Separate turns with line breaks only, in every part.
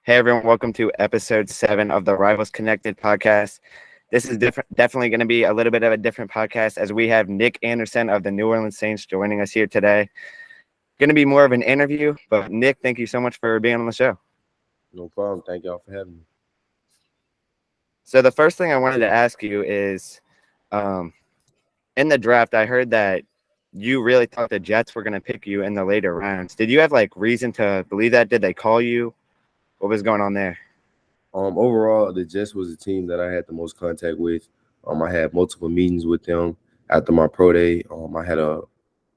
Hey everyone, welcome to episode 7 of the Rivals Connected podcast. This is definitely going to be a little bit of a different podcast as we have Nick Anderson of the New Orleans Saints joining us here today. Going to be more of an interview, but Nick, thank you so much for being on the show.
No problem. Thank y'all for having me.
So the first thing I wanted to ask you is, in the draft, I heard that you really thought the Jets were going to pick you in the later rounds. Did you have reason to believe that? Did they call you? What was going on there?
Overall, the Jets was the team that I had the most contact with. I had multiple meetings with them after my pro day. I had a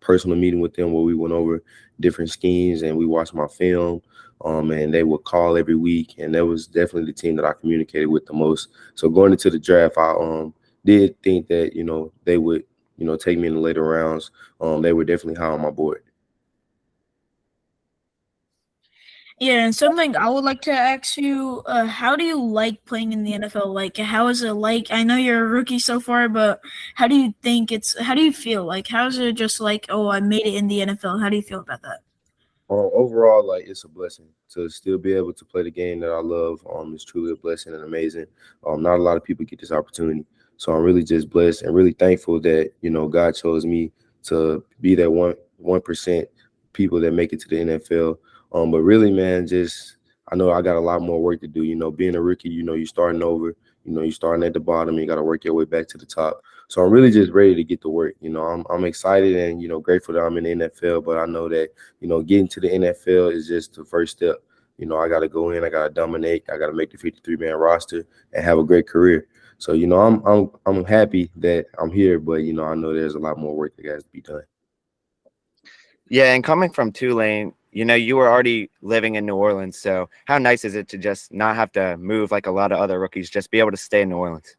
personal meeting with them where we went over different schemes and we watched my film. And they would call every week, and that was definitely the team that I communicated with the most. So going into the draft, I did think that they would take me in the later rounds. They were definitely high on my board.
Yeah, and something I would like to ask you, how do you like playing in the NFL? How is it like? I know you're a rookie so far, but how do you feel? How is it just oh, I made it in the NFL? How do you feel about that?
Overall, it's a blessing to still be able to play the game that I love. It's truly a blessing and amazing. Not a lot of people get this opportunity. So I'm really just blessed and really thankful that, God chose me to be that 1% people that make it to the NFL. But really, man, I know I got a lot more work to do. Being a rookie, you're starting over. You're starting at the bottom. You got to work your way back to the top. So I'm really just ready to get to work. I'm excited and grateful that I'm in the NFL. But I know that getting to the NFL is just the first step. I got to go in. I got to dominate. I got to make the 53-man roster and have a great career. So I'm happy that I'm here, but I know there's a lot more work that has to be done.
Yeah, and coming from Tulane, you were already living in New Orleans, so how nice is it to just not have to move like a lot of other rookies, just be able to stay in New Orleans?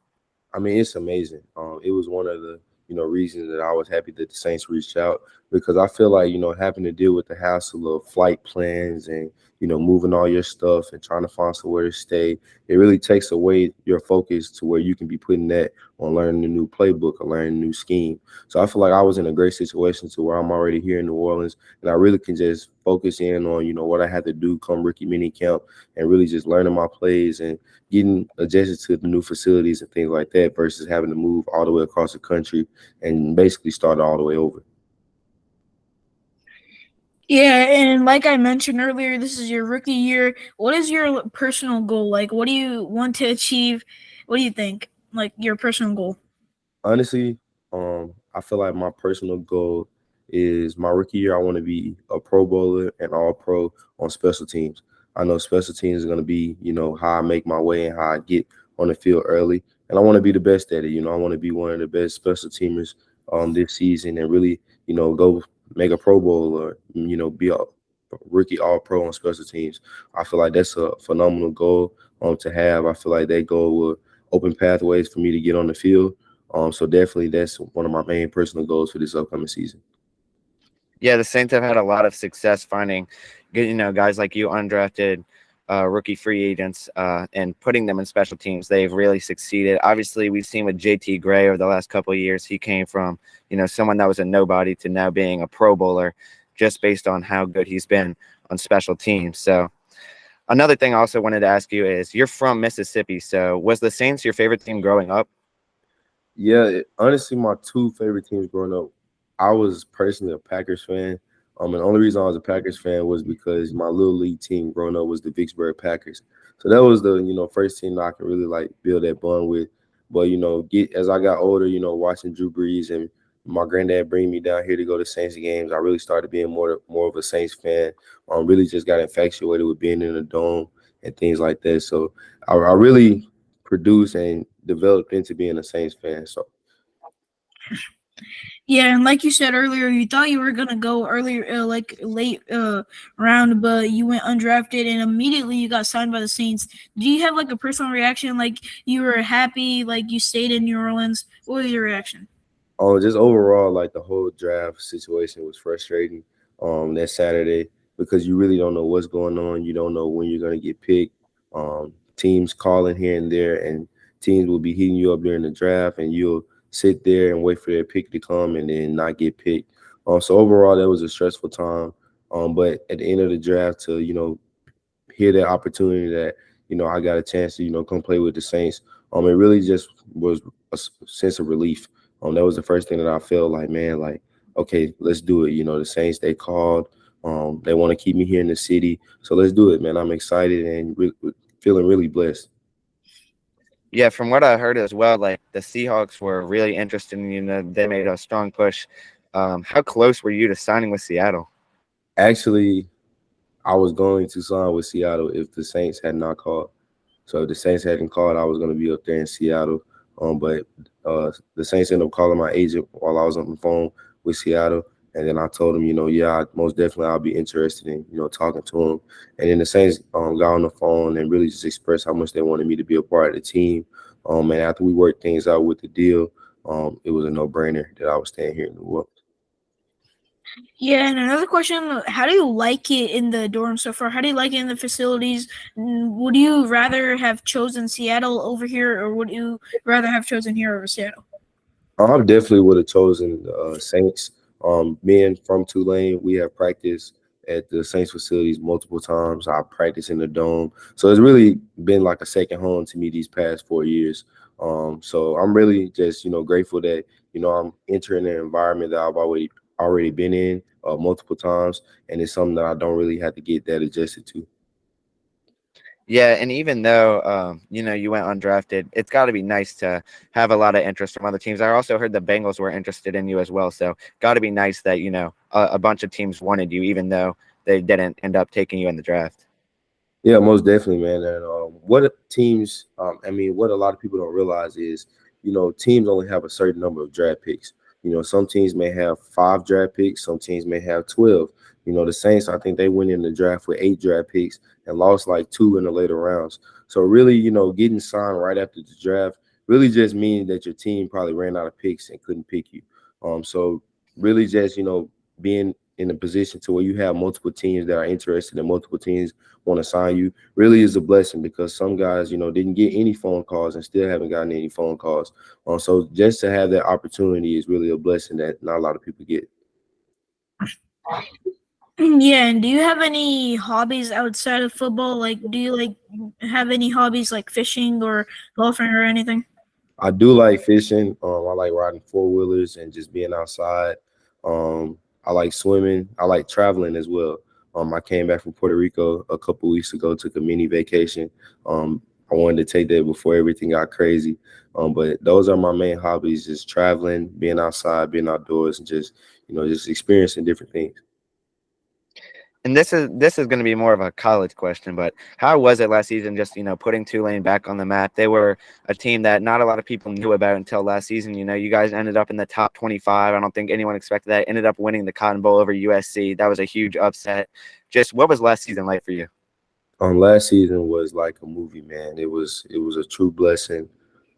I mean, it's amazing. It was one of the reasons that I was happy that the Saints reached out, because I feel like having to deal with the hassle of flight plans and moving all your stuff and trying to find somewhere to stay, it really takes away your focus to where you can be putting that on learning a new playbook or learning a new scheme. So I feel like I was in a great situation to where I'm already here in New Orleans, and I really can just focus in on what I had to do come rookie mini camp and really just learning my plays and getting adjusted to the new facilities and things like that versus having to move all the way across the country and basically start all the way over.
Yeah, and like I mentioned earlier, this is your rookie year. What is your personal goal? What do you want to achieve? What do you think? Your personal goal?
Honestly, I feel like my personal goal is my rookie year. I want to be a Pro Bowler and All Pro on special teams. I know special teams is going to be, how I make my way and how I get on the field early. And I want to be the best at it. I want to be one of the best special teamers this season and really, go make a Pro Bowl or, be a rookie All Pro on special teams. I feel like that's a phenomenal goal to have. I feel like that goal will open pathways for me to get on the field. So definitely that's one of my main personal goals for this upcoming season.
Yeah, the Saints have had a lot of success finding, guys like you, undrafted rookie free agents, and putting them in special teams. They've really succeeded. Obviously, we've seen with JT Gray over the last couple of years, he came from, someone that was a nobody to now being a Pro Bowler just based on how good he's been on special teams. So another thing I also wanted to ask you is, you're from Mississippi. So was the Saints your favorite team growing up?
Yeah, honestly, my two favorite teams growing up, I was personally a Packers fan. And the only reason I was a Packers fan was because my little league team growing up was the Vicksburg Packers. So that was the, first team that I could really build that bond with. But, as I got older, watching Drew Brees and my granddad bring me down here to go to Saints games, I really started being more of a Saints fan. Really just got infatuated with being in the dome and things like that. So I really produced and developed into being a Saints fan. So
Yeah, and like you said earlier, you thought you were gonna go earlier, late round, but you went undrafted, and immediately you got signed by the Saints. Do you have a personal reaction? You were happy, you stayed in New Orleans. What was your reaction?
just overall, the whole draft situation was frustrating that Saturday because you really don't know what's going on. You don't know when you're gonna get picked. Teams calling here and there, and teams will be hitting you up during the draft, and you'll sit there and wait for their pick to come and then not get picked. So overall, that was a stressful time. But at the end of the draft, to hear that opportunity that I got a chance to come play with the Saints, it really just was a sense of relief. That was the first thing that I felt like, man, like, okay, let's do it. The Saints, they called. They want to keep me here in the city, so let's do it, man. I'm excited and feeling really blessed.
Yeah, from what I heard as well, like the Seahawks were really interested in you. They made a strong push. How close were you to signing with Seattle?
Actually, I was going to sign with Seattle if the Saints had not called. So if the Saints hadn't called, I was going to be up there in Seattle. But the Saints ended up calling my agent while I was on the phone with Seattle. And then I told him, yeah, most definitely I'll be interested in, talking to him. And then the Saints got on the phone and really just expressed how much they wanted me to be a part of the team. And after we worked things out with the deal, it was a no-brainer that I was staying here in New Orleans.
Yeah, and another question, how do you like it in the dorm so far? How do you like it in the facilities? Would you rather have chosen Seattle over here, or would you rather have chosen here over Seattle?
I definitely would have chosen Saints. Being from Tulane, we have practiced at the Saints facilities multiple times. I practice in the dome, so it's really been like a second home to me these past 4 years. So I'm really just grateful that I'm entering an environment that I've already been in multiple times, and it's something that I don't really have to get that adjusted to.
Yeah, and even though you went undrafted, it's got to be nice to have a lot of interest from other teams. I also heard the Bengals were interested in you as well, so got to be nice that a bunch of teams wanted you, even though they didn't end up taking you in the draft.
Yeah, most definitely, man. And what teams, what a lot of people don't realize is, teams only have a certain number of draft picks. Some teams may have 5 draft picks, some teams may have 12. The Saints, I think they went in the draft with 8 draft picks and lost like 2 in the later rounds. So really, getting signed right after the draft really just means that your team probably ran out of picks and couldn't pick you. So really just, being in a position to where you have multiple teams that are interested and multiple teams want to sign you really is a blessing, because some guys, didn't get any phone calls and still haven't gotten any phone calls. So just to have that opportunity is really a blessing that not a lot of people get.
Yeah, and do you have any hobbies outside of football? Like, do you have any hobbies like fishing or golfing or anything?
I do like fishing. I like riding 4-wheelers and just being outside. I like swimming. I like traveling as well. I came back from Puerto Rico a couple weeks ago, took a mini vacation. I wanted to take that before everything got crazy. But those are my main hobbies: just traveling, being outside, being outdoors, and just experiencing different things.
And this is going to be more of a college question, but how was it last season? Just putting Tulane back on the map. They were a team that not a lot of people knew about until last season. You guys ended up in the top 25. I don't think anyone expected that. Ended up winning the Cotton Bowl over USC. That was a huge upset. Just what was last season like for you?
Last season was like a movie, man. It was a true blessing.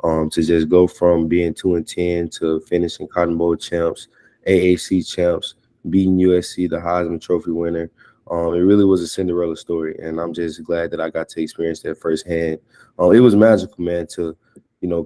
To just go from being 2-10 to finishing Cotton Bowl champs, AAC champs, beating USC, the Heisman Trophy winner. It really was a Cinderella story, and I'm just glad that I got to experience that firsthand. It was magical, man, to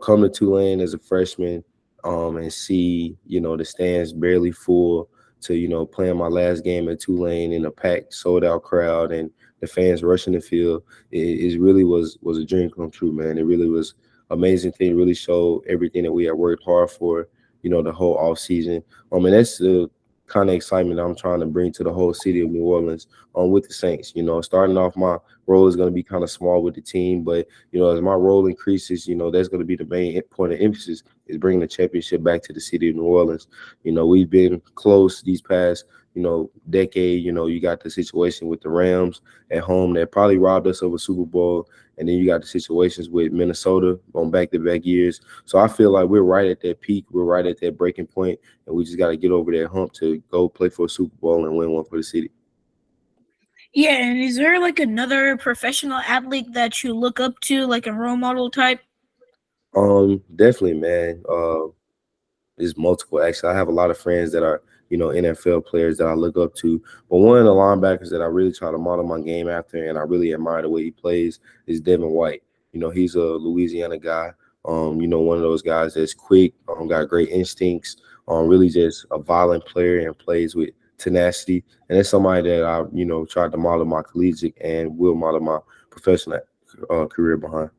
come to Tulane as a freshman and see the stands barely full, to playing my last game at Tulane in a packed, sold out crowd and the fans rushing the field. It really was a dream come true, man. It really was amazing thing. It really showed everything that we had worked hard for, the whole off season. And that's the kind of excitement I'm trying to bring to the whole city of New Orleans with the Saints. Starting off, my role is going to be kind of small with the team, but as my role increases, that's going to be the main point of emphasis, is bringing the championship back to the city of New Orleans. We've been close these past decade. You got the situation with the Rams at home that probably robbed us of a Super Bowl, and then you got the situations with Minnesota on back-to-back years. So I feel like we're right at that peak, we're right at that breaking point, and we just got to get over that hump to go play for a Super Bowl and win one for the city.
Yeah, and is there like another professional athlete that you look up to, like a role model type?
Definitely, man. There's multiple. Actually, I have a lot of friends that are, NFL players that I look up to. But one of the linebackers that I really try to model my game after, and I really admire the way he plays, is Devin White. He's a Louisiana guy. One of those guys that's quick, got great instincts, really just a violent player and plays with tenacity, and it's somebody that I, tried to model my collegiate and will model my professional career behind.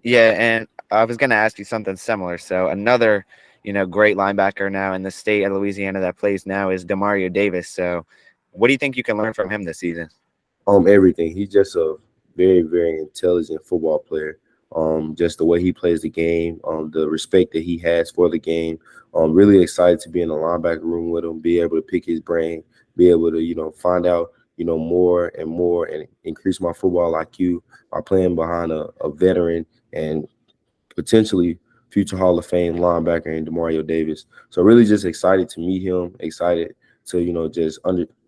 Yeah, and I was going to ask you something similar. So another, great linebacker now in the state of Louisiana that plays now is Demario Davis. So what do you think you can learn from him this season?
Everything. He's just a very, very intelligent football player. Just the way he plays the game, the respect that he has for the game. Really excited to be in the linebacker room with him, be able to pick his brain, be able to, find out, more and more and increase my football IQ by playing behind a veteran and potentially future Hall of Fame linebacker in Demario Davis. So really just excited to meet him, excited to, just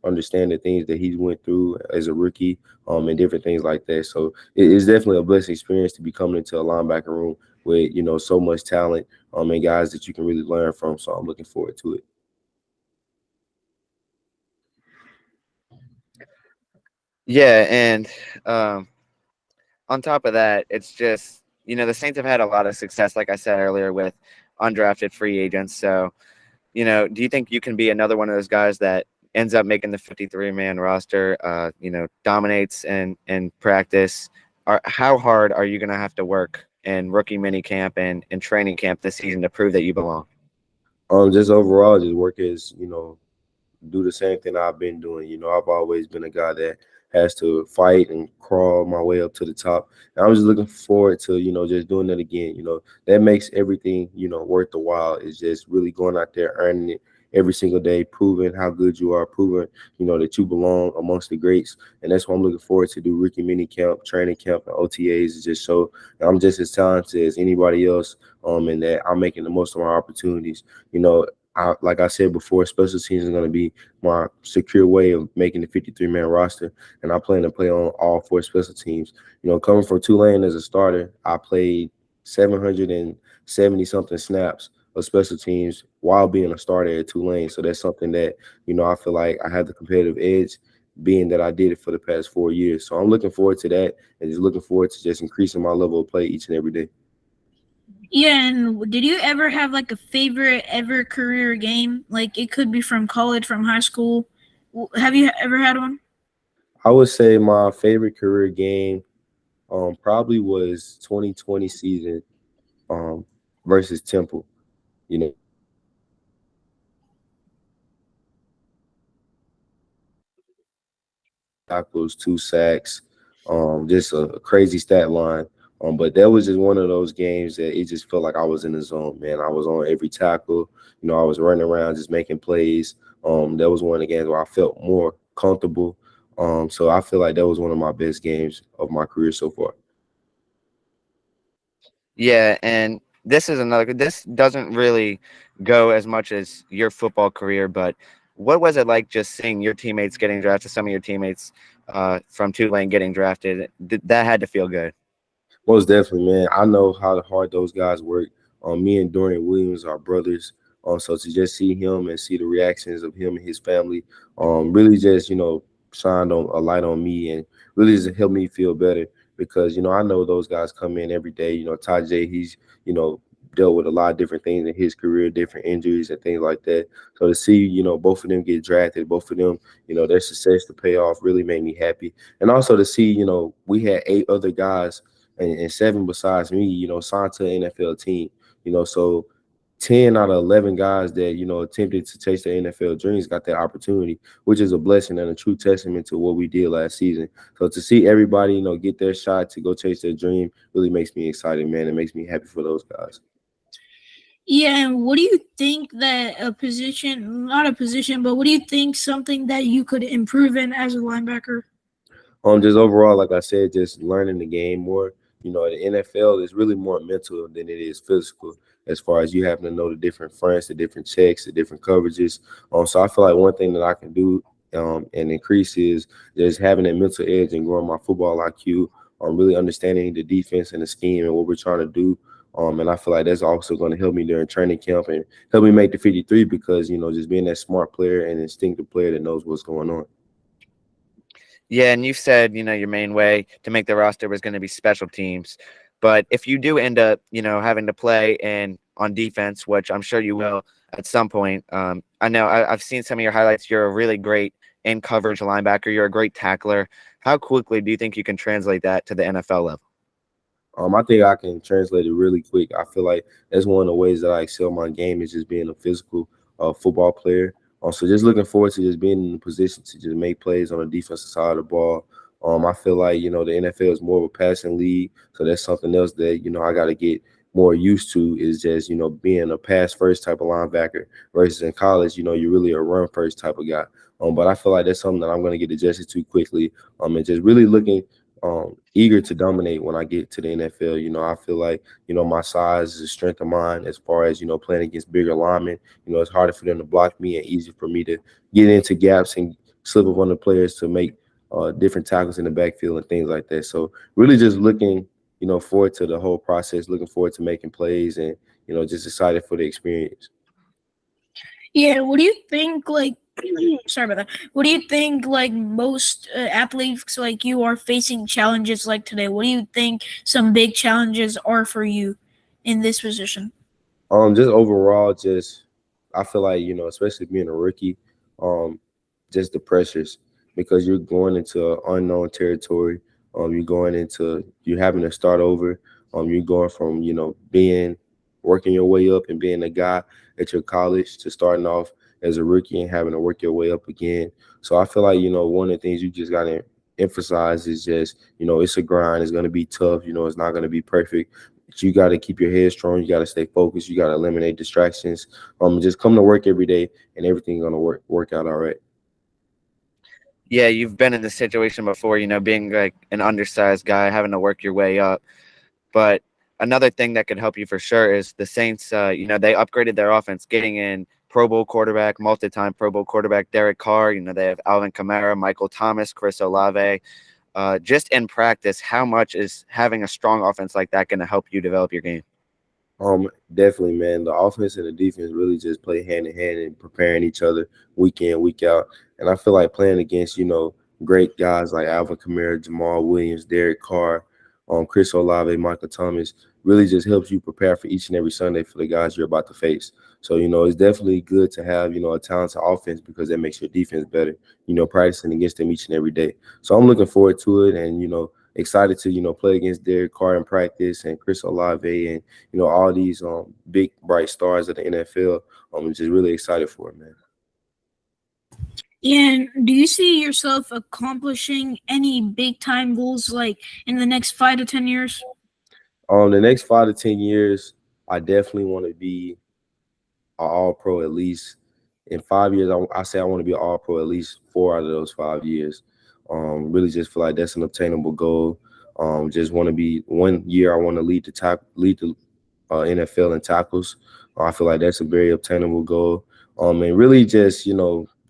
understand the things that he went through as a rookie, and different things like that. So it's definitely a blessed experience to be coming into a linebacker room with, so much talent, and guys that you can really learn from. So I'm looking forward to it.
Yeah, and on top of that, it's just, the Saints have had a lot of success, like I said earlier, with undrafted free agents. So, do you think you can be another one of those guys that ends up making the 53-man roster, dominates and practice? How hard are you going to have to work in rookie mini camp and training camp this season to prove that you belong?
Just overall, just work as, do the same thing I've been doing. I've always been a guy that has to fight and crawl my way up to the top. And I'm just looking forward to, just doing that again. That makes everything, worth the while. Is just really going out there, earning it every single day, proving how good you are, proving, that you belong amongst the greats. And that's what I'm looking forward to do rookie mini camp, training camp, and OTAs is just show that I'm just as talented as anybody else. And that I'm making the most of my opportunities. Like I said before, special teams is going to be my secure way of making the 53-man roster, and I plan to play on all four special teams. Coming from Tulane as a starter, I played 770 something snaps of special teams while being a starter at Tulane. So that's something that, I feel like I have the competitive edge, being that I did it for the past 4 years. So I'm looking forward to that, and just looking forward to just increasing my level of play each and every day.
Yeah, and did you ever have like a favorite ever career game? Like it could be from college, from high school. Have you ever had one?
I would say my favorite career game probably was 2020 season um, versus Temple. You know, tackles, 2 sacks, just a crazy stat line. But that was just one of those games that it just felt like I was in the zone, man. I was on every tackle. I was running around just making plays. That was one of the games where I felt more comfortable. So I feel like that was one of my best games of my career so far.
Yeah, and this doesn't really go as much as your football career, but what was it like just seeing your teammates getting drafted, some of your teammates from Tulane getting drafted? That had to feel good.
Most definitely, man. I know how hard those guys work. Me and Dorian Williams are brothers. So to just see him and see the reactions of him and his family, really just shined on a light on me and really just helped me feel better because I know those guys come in every day. Tajay, he's dealt with a lot of different things in his career, different injuries and things like that. So to see both of them get drafted, both of them their success to pay off really made me happy. And also to see we had 8 other guys and 7 besides me, signed to an NFL team. So 10 out of 11 guys that, attempted to chase their NFL dreams got that opportunity, which is a blessing and a true testament to what we did last season. So to see everybody, get their shot to go chase their dream really makes me excited, man. It makes me happy for those guys.
Yeah, and what do you think that not a position, but what do you think something that you could improve in as a linebacker?
Just overall, like I said, just learning the game more. The NFL is really more mental than it is physical, as far as you having to know the different fronts, the different checks, the different coverages. So I feel like one thing that I can do and increase is just having that mental edge and growing my football IQ. Really understanding the defense and the scheme and what we're trying to do. And I feel like that's also going to help me during training camp and help me make the 53 because just being that smart player and instinctive player that knows what's going on.
Yeah, and you said, your main way to make the roster was going to be special teams. But if you do end up, having to play in on defense, which I'm sure you will at some point. I know I've seen some of your highlights. You're a really great in coverage linebacker. You're a great tackler. How quickly do you think you can translate that to the NFL level?
I think I can translate it really quick. I feel like that's one of the ways that I excel my game is just being a physical football player. So just looking forward to just being in the position to just make plays on the defensive side of the ball. I feel like, the NFL is more of a passing league. So that's something else that, I got to get more used to is just, being a pass first type of linebacker versus in college, you're really a run first type of guy. But I feel like that's something that I'm going to get adjusted to quickly. And just really looking eager to dominate when I get to the NFL. I feel like, my size is a strength of mine as far as, playing against bigger linemen. It's harder for them to block me and easier for me to get into gaps and slip up on the players to make different tackles in the backfield and things like that. So really just looking, forward to the whole process, looking forward to making plays and, just excited for the experience.
Yeah, what do you think, like, sorry about that. What do you think, like, most athletes like you are facing challenges like today? What do you think some big challenges are for you in this position?
Just overall, I feel like, especially being a rookie, um, just the pressures because you're going into unknown territory. You're having to start over. You're going from, being working your way up and being a guy at your college to starting off as a rookie and having to work your way up again. So I feel like, one of the things you just gotta emphasize is just, it's a grind, it's gonna be tough, it's not gonna be perfect. But you got to keep your head strong. You got to stay focused. You got to eliminate distractions. Just come to work every day, and everything's gonna work out all right.
Yeah, you've been in this situation before, being like an undersized guy, having to work your way up. But another thing that could help you for sure is the Saints, they upgraded their offense, getting in Pro Bowl quarterback, multi-time Pro Bowl quarterback Derek Carr. They have Alvin Kamara, Michael Thomas, Chris Olave. Just in practice, how much is having a strong offense like that going to help you develop your game?
Definitely, man. The offense and the defense really just play hand in hand and preparing each other week in, week out. And I feel like playing against, great guys like Alvin Kamara, Jamal Williams, Derek Carr, Chris Olave, Michael Thomas really just helps you prepare for each and every Sunday for the guys you're about to face. So, it's definitely good to have, a talented offense because that makes your defense better, practicing against them each and every day. So I'm looking forward to it and, excited to, play against Derek Carr in practice and Chris Olave and, all these big, bright stars of the NFL. I'm just really excited for it, man.
And do you see yourself accomplishing any big time goals like in the next 5 to 10 years?
The next 5 to 10 years, I definitely want to be an all-pro at least. In 5 years, I say I want to be an all-pro at least 4 out of those 5 years. Really just feel like that's an obtainable goal. Just want to be 1 year. I want to lead the NFL in tackles. I feel like that's a very obtainable goal. And really just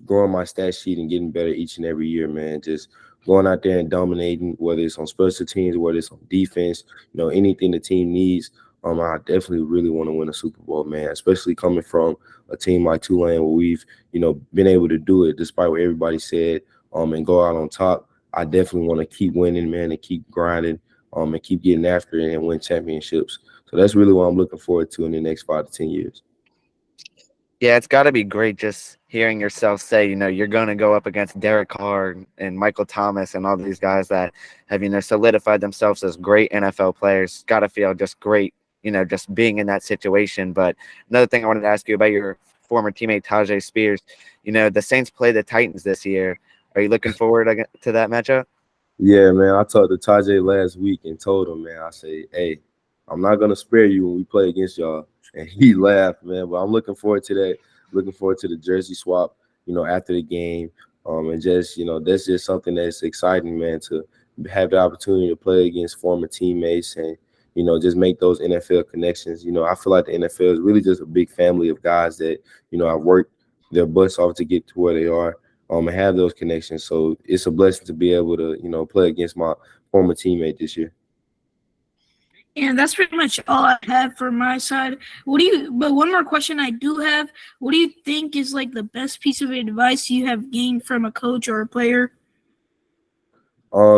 growing my stat sheet and getting better each and every year, man. Just going out there and dominating, whether it's on special teams, whether it's on defense, anything the team needs. I definitely really want to win a Super Bowl, man, especially coming from a team like Tulane where we've, been able to do it despite what everybody said and go out on top. I definitely want to keep winning, man, and keep grinding and keep getting after it and win championships. So that's really what I'm looking forward to in the next 5 to 10 years.
Yeah, it's got to be great just hearing yourself say, you're going to go up against Derek Carr and Michael Thomas and all these guys that have, solidified themselves as great NFL players. Got to feel just great, just being in that situation. But another thing I wanted to ask you about your former teammate, Tajay Spears, the Saints play the Titans this year. Are you looking forward to that matchup?
Yeah, man. I talked to Tajay last week and told him, man, I say, hey, I'm not going to spare you when we play against y'all. And he laughed, man. But I'm looking forward to that. Looking forward to the jersey swap, after the game. And just, that's just something that's exciting, man, to have the opportunity to play against former teammates and, just make those NFL connections. I feel like the NFL is really just a big family of guys that, I've worked their butts off to get to where they are and have those connections. So it's a blessing to be able to, play against my former teammate this year.
And that's pretty much all I have for my side. But one more question I do have. What do you think is like the best piece of advice you have gained from a coach or a player?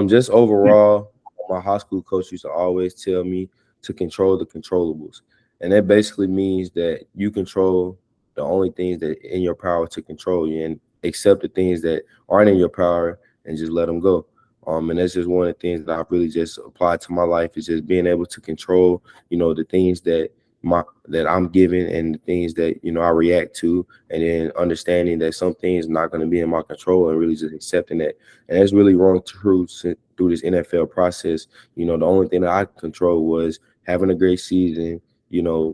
Just overall, my high school coach used to always tell me to control the controllables. And that basically means that you control the only things that in your power to control you, and accept the things that aren't in your power and just let them go. And that's just one of the things that I've really just applied to my life, is just being able to control, the things that I'm given, and the things that I react to, and then understanding that some things not going to be in my control, and really just accepting that. And that's really rung true through this NFL process. The only thing that I control was having a great season,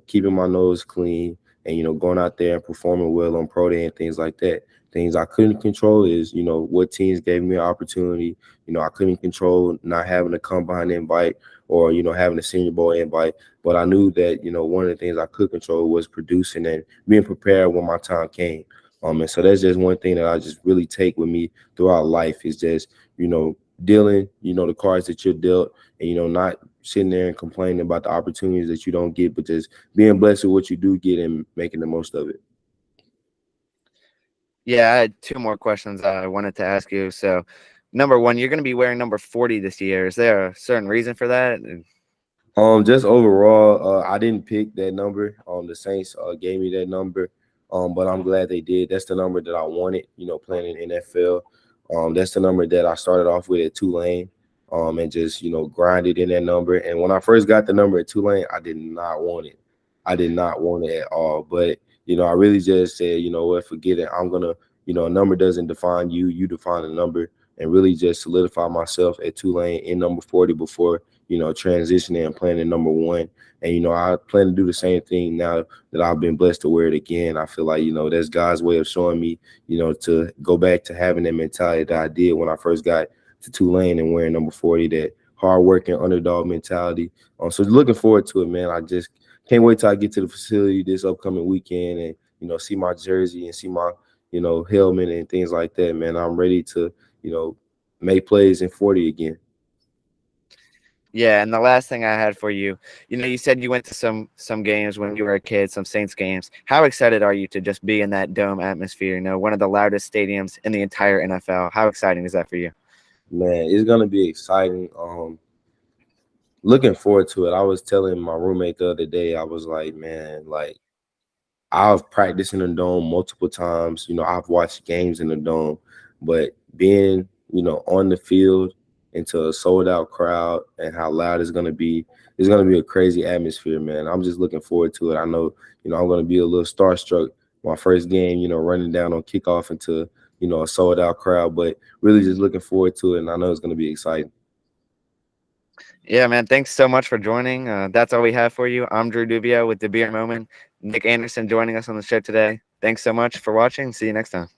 keeping my nose clean, and going out there and performing well on pro day and things like that. Things I couldn't control is what teams gave me an opportunity. I couldn't control not having to come behind the invite, or having a Senior Bowl invite. But I knew that one of the things I could control was producing and being prepared when my time came. And so that's just one thing that I just really take with me throughout life, is just dealing the cards that you're dealt, and not sitting there and complaining about the opportunities that you don't get, but just being blessed with what you do get and making the most of it.
Yeah, I had two more questions I wanted to ask you. So, number one, you're going to be wearing number 40 this year. Is there a certain reason for that?
Just overall, I didn't pick that number. The Saints gave me that number, but I'm glad they did. That's the number that I wanted, playing in NFL. That's the number that I started off with at Tulane, and just grinded in that number. And when I first got the number at Tulane, I did not want it. I did not want it at all. But I really just said, what, forget it. I'm gonna, a number doesn't define you. You define a number, and really just solidify myself at Tulane in number 40 before transitioning and playing in number 1. And, I plan to do the same thing now that I've been blessed to wear it again. I feel like, that's God's way of showing me, to go back to having that mentality that I did when I first got to Tulane and wearing number 40, that hardworking underdog mentality. So looking forward to it, man. I just can't wait till I get to the facility this upcoming weekend and, see my jersey and see my, helmet and things like that, man. I'm ready to, make plays in 40 again.
Yeah, and the last thing I had for you, you said you went to some games when you were a kid, some Saints games. How excited are you to just be in that dome atmosphere? One of the loudest stadiums in the entire NFL. How exciting is that for you?
Man, it's gonna be exciting. Looking forward to it. I was telling my roommate the other day, I was like, man, like, I've practiced in the dome multiple times. I've watched games in the dome, but being, on the field into a sold out crowd and how loud it's going to be a crazy atmosphere, man. I'm just looking forward to it. I know, I'm going to be a little starstruck my first game, running down on kickoff into, a sold out crowd, but really just looking forward to it. And I know it's going to be exciting.
Yeah, man. Thanks so much for joining. That's all we have for you. I'm Drew Dabir with Dabir Moment. Nick Anderson joining us on the show today. Thanks so much for watching. See you next time.